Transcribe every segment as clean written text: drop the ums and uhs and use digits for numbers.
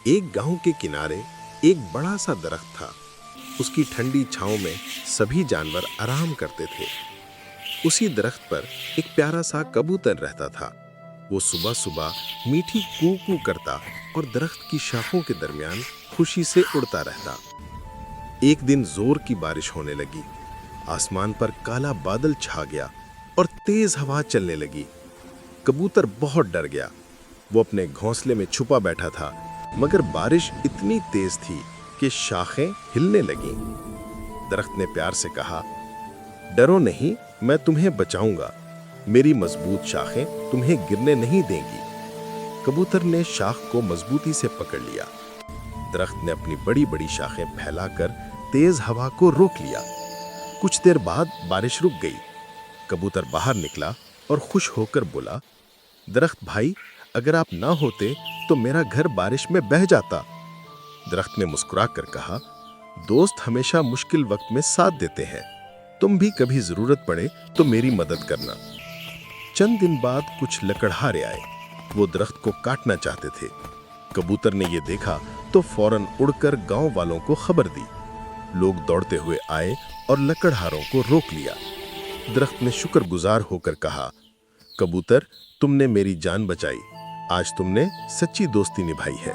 ایک گاؤں کے کنارے ایک بڑا سا درخت تھا۔ اس کی ٹھنڈی چھاؤں میں سبھی جانور آرام کرتے تھے۔ اسی درخت پر ایک پیارا سا کبوتر رہتا تھا۔ وہ صبح صبح میٹھی کو کو کرتا اور درخت کی شاخوں کے درمیان خوشی سے اڑتا رہتا۔ ایک دن زور کی بارش ہونے لگی۔ آسمان پر کالا بادل چھا گیا اور تیز ہوا چلنے لگی۔ کبوتر بہت ڈر گیا۔ وہ اپنے گھونسلے میں چھپا بیٹھا تھا، مگر بارش اتنی تیز تھی کہ شاخیں ہلنے لگیں۔ درخت نے پیار سے کہا، ڈرو نہیں، میں تمہیں بچاؤں گا۔ میری مضبوط شاخیں تمہیں گرنے نہیں دیں گی۔ کبوتر نے شاخ کو مضبوطی سے پکڑ لیا۔ درخت نے اپنی بڑی بڑی شاخیں پھیلا کر تیز ہوا کو روک لیا۔ کچھ دیر بعد بارش رک گئی۔ کبوتر باہر نکلا اور خوش ہو کر بولا، درخت بھائی، اگر آپ نہ ہوتے تو میرا گھر بارش میں بہہ جاتا۔ درخت نے مسکرا کر کہا، دوست ہمیشہ مشکل وقت میں ساتھ دیتے ہیں۔ تم بھی کبھی ضرورت پڑے تو میری مدد کرنا۔ چند دن بعد کچھ لکڑہارے آئے۔ وہ درخت کو کاٹنا چاہتے تھے۔ کبوتر نے یہ دیکھا تو فوراً اڑ کر گاؤں والوں کو خبر دی۔ لوگ دوڑتے ہوئے آئے اور لکڑہاروں کو روک لیا۔ درخت نے شکر گزار ہو کر کہا، کبوتر، تم نے میری جان بچائی۔ آج تم نے سچی دوستی نبھائی ہے۔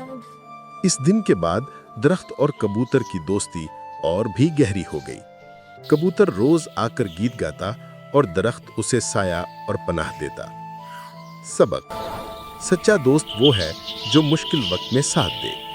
اس دن کے بعد درخت اور کبوتر کی دوستی اور بھی گہری ہو گئی۔ کبوتر روز آ کر گیت گاتا اور درخت اسے سایہ اور پناہ دیتا۔ سبق: سچا دوست وہ ہے جو مشکل وقت میں ساتھ دے۔